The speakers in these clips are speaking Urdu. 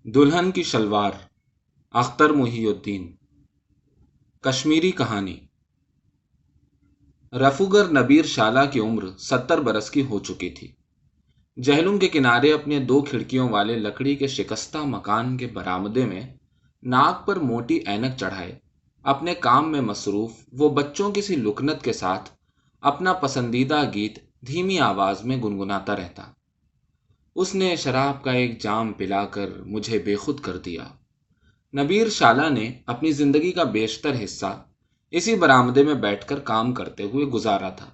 دلہن کی شلوار، اختر محی الدین۔ کشمیری کہانی۔ رفوگر نبیر شالہ کی عمر 70 برس کی ہو چکی تھی۔ جہلم کے کنارے اپنے 2 کھڑکیوں والے لکڑی کے شکستہ مکان کے برآمدے میں ناک پر موٹی اینک چڑھائے اپنے کام میں مصروف وہ بچوں کی سی لکنت کے ساتھ اپنا پسندیدہ گیت دھیمی آواز میں گنگناتا رہتا۔ اس نے شراب کا ایک جام پلا کر مجھے بے خود کر دیا۔ نبیر شالہ نے اپنی زندگی کا بیشتر حصہ اسی برآمدے میں بیٹھ کر کام کرتے ہوئے گزارا تھا،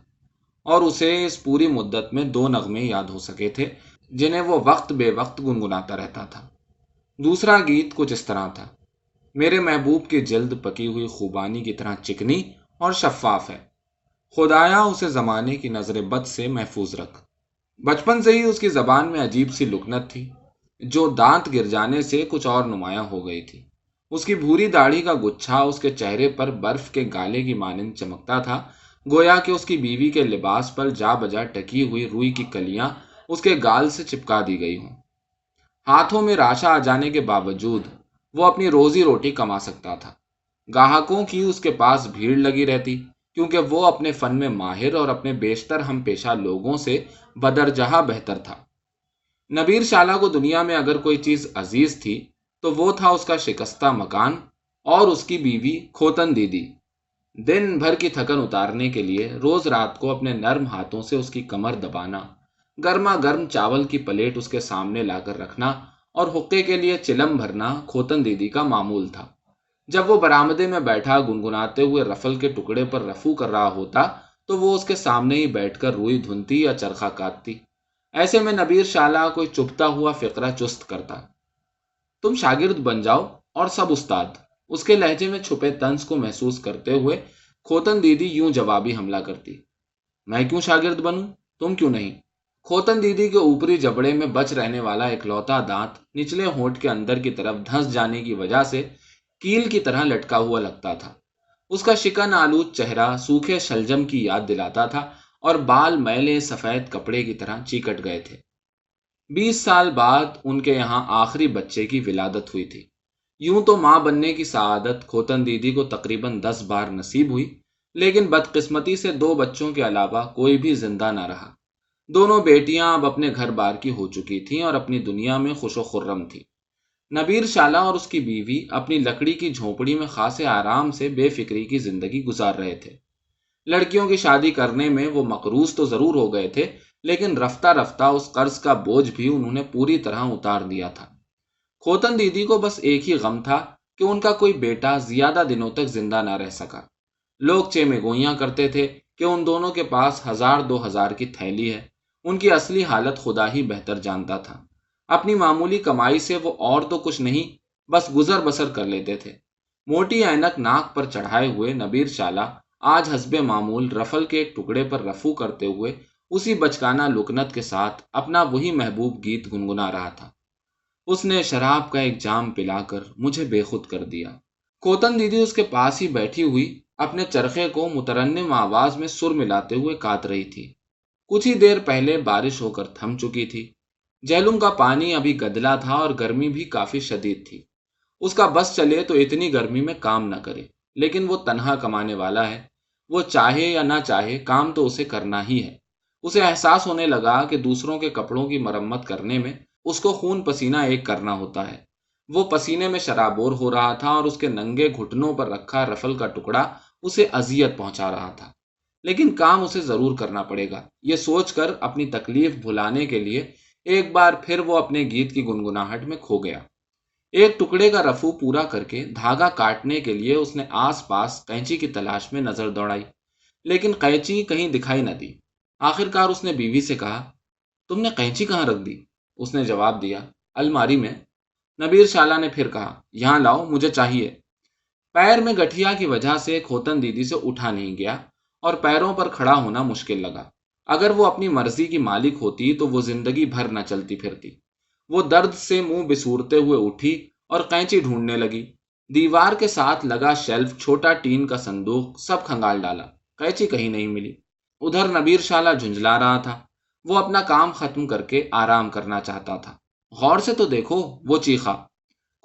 اور اسے اس پوری مدت میں 2 نغمے یاد ہو سکے تھے جنہیں وہ وقت بے وقت گنگناتا رہتا تھا۔ دوسرا گیت کچھ اس طرح تھا: میرے محبوب کی جلد پکی ہوئی خوبانی کی طرح چکنی اور شفاف ہے، خدایا اسے زمانے کی نظر بد سے محفوظ رکھ۔ بچپن سے ہی اس کی زبان میں عجیب سی لکنت تھی جو دانت گر جانے سے کچھ اور نمایاں ہو گئی تھی۔ اس کی بھوری داڑھی کا گچھا اس کے چہرے پر برف کے گالے کی مانند چمکتا تھا، گویا کہ اس کی بیوی کے لباس پر جا بجا ٹکی ہوئی روئی کی کلیاں اس کے گال سے چپکا دی گئی ہوں۔ ہاتھوں میں راشا آ جانے کے باوجود وہ اپنی روزی روٹی کما سکتا تھا۔ گاہکوں کی اس کے پاس بھیڑ لگی رہتی کیونکہ وہ اپنے فن میں ماہر اور اپنے بیشتر ہم پیشہ لوگوں سے بدرجہ بہتر تھا۔ نبیر شالہ کو دنیا میں اگر کوئی چیز عزیز تھی تو وہ تھا اس کا شکستہ مکان اور اس کی بیوی کھوتن دیدی۔ دن بھر کی تھکن اتارنے کے لیے روز رات کو اپنے نرم ہاتھوں سے اس کی کمر دبانا، گرما گرم چاول کی پلیٹ اس کے سامنے لا کر رکھنا اور حقے کے لیے چلم بھرنا کھوتن دیدی کا معمول تھا۔ جب وہ برآمدے میں بیٹھا گنگناتے ہوئے رفل کے ٹکڑے پر رفو کر رہا ہوتا تو وہ اس کے سامنے ہی بیٹھ کر روئی دھنتی یا چرخہ کاٹتی۔ ایسے میں نبیر شالہ کوئی چبھتا ہوا فقرہ چست کرتا: تم شاگرد بن جاؤ اور سب استاد۔ اس کے لہجے میں چھپے طنز کو محسوس کرتے ہوئے کھوتن دیدی یوں جوابی حملہ کرتی: میں کیوں شاگرد بنوں، تم کیوں نہیں؟ کھوتن دیدی کے اوپری جبڑے میں بچ رہنے والا اکلوتا دانت نچلے ہونٹ کے اندر کی طرف دھنس جانے کی وجہ سے کیل کی طرح لٹکا ہوا لگتا تھا۔ اس کا شکن آلود چہرہ سوکھے شلجم کی یاد دلاتا تھا اور بال میلے سفید کپڑے کی طرح چیکٹ گئے تھے۔ 20 سال بعد ان کے یہاں آخری بچے کی ولادت ہوئی تھی۔ یوں تو ماں بننے کی سعادت کھوتن دیدی کو تقریباً 10 بار نصیب ہوئی، لیکن بدقسمتی سے 2 بچوں کے علاوہ کوئی بھی زندہ نہ رہا۔ دونوں بیٹیاں اب اپنے گھر بار کی ہو چکی تھیں اور اپنی دنیا میں خوش و خرم تھی۔ نبیر شالہ اور اس کی بیوی اپنی لکڑی کی جھونپڑی میں خاصے آرام سے بے فکری کی زندگی گزار رہے تھے۔ لڑکیوں کی شادی کرنے میں وہ مقروض تو ضرور ہو گئے تھے، لیکن رفتہ رفتہ اس قرض کا بوجھ بھی انہوں نے پوری طرح اتار دیا تھا۔ کھوتن دیدی کو بس ایک ہی غم تھا کہ ان کا کوئی بیٹا زیادہ دنوں تک زندہ نہ رہ سکا۔ لوگ چیمے گوئیاں کرتے تھے کہ ان دونوں کے پاس 1000-2000 کی تھیلی ہے۔ ان کی اصلی حالت خدا ہی بہتر جانتا تھا۔ اپنی معمولی کمائی سے وہ اور تو کچھ نہیں، بس گزر بسر کر لیتے تھے۔ موٹی اینک ناک پر چڑھائے ہوئے نبیر شالہ آج حسب معمول رفل کے ایک ٹکڑے پر رفو کرتے ہوئے اسی بچکانہ لکنت کے ساتھ اپنا وہی محبوب گیت گنگنا رہا تھا: اس نے شراب کا ایک جام پلا کر مجھے بے خود کر دیا۔ کھوتن دیدی اس کے پاس ہی بیٹھی ہوئی اپنے چرخے کو مترنم آواز میں سر ملاتے ہوئے کاٹ رہی تھی۔ کچھ ہی دیر پہلے بارش ہو کر تھم چکی تھی۔ جہلم کا پانی ابھی گدلا تھا اور گرمی بھی کافی شدید تھی۔ اس کا بس چلے تو اتنی گرمی میں کام نہ کرے، لیکن وہ تنہا کمانے والا ہے۔ وہ چاہے یا نہ چاہے کام تو اسے کرنا ہی ہے۔ اسے احساس ہونے لگا کہ دوسروں کے کپڑوں کی مرمت کرنے میں اس کو خون پسینہ ایک کرنا ہوتا ہے۔ وہ پسینے میں شرابور ہو رہا تھا اور اس کے ننگے گھٹنوں پر رکھا رفل کا ٹکڑا اسے اذیت پہنچا رہا تھا، لیکن کام اسے ضرور کرنا پڑے گا۔ یہ سوچ کر اپنی تکلیف بھلانے کے لیے ایک بار پھر وہ اپنے گیت کی گنگناہٹ میں کھو گیا۔ ایک ٹکڑے کا رفو پورا کر کے دھاگا کاٹنے کے لیے اس نے آس پاس قینچی کی تلاش میں نظر دوڑائی، لیکن قینچی کہیں دکھائی نہ دی۔ آخرکار اس نے بیوی سے کہا: تم نے قینچی کہاں رکھ دی؟ اس نے جواب دیا: الماری میں۔ نبیر شالہ نے پھر کہا: یہاں لاؤ، مجھے چاہیے۔ پیر میں گٹھیا کی وجہ سے کھوتن دیدی سے اٹھا نہیں گیا اور پیروں پر کھڑا ہونا مشکل لگا۔ اگر وہ اپنی مرضی کی مالک ہوتی تو وہ زندگی بھر نہ چلتی پھرتی۔ وہ درد سے منہ بسورتے ہوئے اٹھی اور قینچی ڈھونڈنے لگی۔ دیوار کے ساتھ لگا شیلف، چھوٹا ٹین کا صندوق، سب کھنگال ڈالا، قینچی کہیں نہیں ملی۔ ادھر نبیر شالہ جھنجلا رہا تھا۔ وہ اپنا کام ختم کر کے آرام کرنا چاہتا تھا۔ غور سے تو دیکھو، وہ چیخا،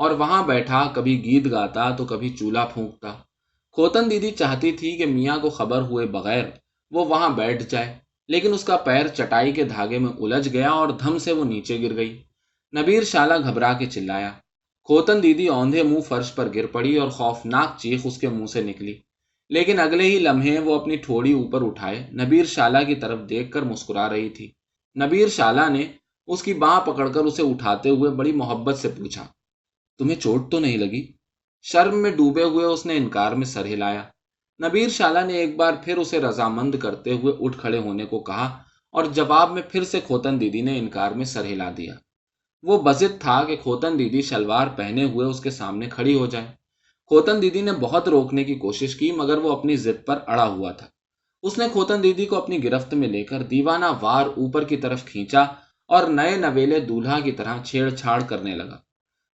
اور وہاں بیٹھا کبھی گیت گاتا تو کبھی چولہا پھونکتا۔ کھوتن دیدی چاہتی تھی کہ میاں کو خبر ہوئے بغیر وہ وہاں بیٹھ جائے، لیکن اس کا پیر چٹائی کے دھاگے میں الجھ گیا اور دھم سے وہ نیچے گر گئی۔ نبیر شالہ گھبرا کے چلایا۔ کھوتن دیدی اوندھے منہ فرش پر گر پڑی اور خوفناک چیخ اس کے منہ سے نکلی، لیکن اگلے ہی لمحے وہ اپنی ٹھوڑی اوپر اٹھائے نبیر شالہ کی طرف دیکھ کر مسکرا رہی تھی۔ نبیر شالہ نے اس کی باں پکڑ کر اسے اٹھاتے ہوئے بڑی محبت سے پوچھا، تمہیں چوٹ تو نہیں لگی؟ شرم میں ڈوبے ہوئے اس نے انکار میں سر ہلایا۔ نبیر شالہ نے ایک بار پھر اسے رضامند کرتے ہوئے اٹھ کھڑے ہونے کو کہا، اور جواب میں پھر سے کھوتن دیدی نے انکار میں سر ہلا دیا۔ وہ بضد تھا کہ کھوتن دیدی شلوار پہنے ہوئے اس کے سامنے کھڑی ہو جائے۔ کھوتن دیدی نے بہت روکنے کی کوشش کی، مگر وہ اپنی ضد پر اڑا ہوا تھا۔ اس نے کھوتن دیدی کو اپنی گرفت میں لے کر دیوانہ وار اوپر کی طرف کھینچا اور نئے نویلے دولہا کی طرح چھیڑ چھاڑ کرنے لگا۔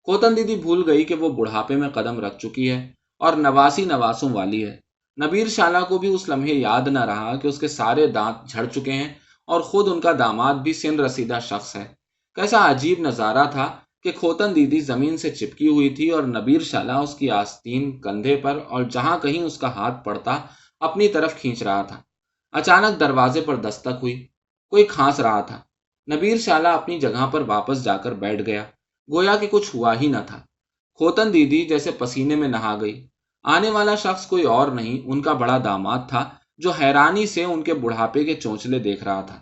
کھوتن دیدی بھول گئی کہ وہ بڑھاپے میں قدم رکھ چکی ہے اور نواسی نواسوں والی ہے۔ نبیر شالہ کو بھی اس لمحے یاد نہ رہا کہ اس کے سارے دانت جھڑ چکے ہیں اور خود ان کا داماد بھی سن رسیدہ شخص ہے۔ کیسا عجیب نظارہ تھا کہ کھوتن دیدی زمین سے چپکی ہوئی تھی اور نبیر شالہ اس کی آستین کندھے پر اور جہاں کہیں اس کا ہاتھ پڑتا اپنی طرف کھینچ رہا تھا۔ اچانک دروازے پر دستک ہوئی۔ کوئی کھانس رہا تھا۔ نبیر شالہ اپنی جگہ پر واپس جا کر بیٹھ گیا، گویا کہ کچھ ہوا ہی نہ تھا۔ کھوتن دیدی جیسے پسینے میں نہا گئی۔ آنے والا شخص کوئی اور نہیں، ان کا بڑا داماد تھا، جو حیرانی سے ان کے بڑھاپے کے چونچلے دیکھ رہا تھا۔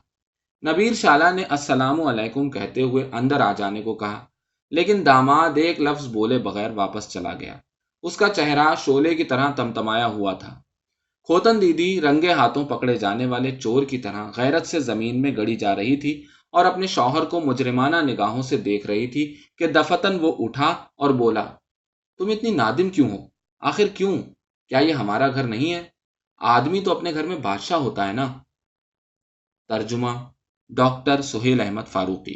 نبیر شالہ نے السلام علیکم کہتے ہوئے اندر آ جانے کو کہا، لیکن داماد ایک لفظ بولے بغیر واپس چلا گیا۔ اس کا چہرہ شعلے کی طرح تمتمایا ہوا تھا۔ کھوتن دیدی رنگے ہاتھوں پکڑے جانے والے چور کی طرح غیرت سے زمین میں گڑی جا رہی تھی اور اپنے شوہر کو مجرمانہ نگاہوں سے دیکھ رہی تھی کہ دفتن وہ اٹھا اور بولا، تم اتنی نادم کیوں ہو؟ آخر کیوں؟ کیا یہ ہمارا گھر نہیں ہے؟ آدمی تو اپنے گھر میں بادشاہ ہوتا ہے نا۔ ترجمہ ڈاکٹر سہیل احمد فاروقی۔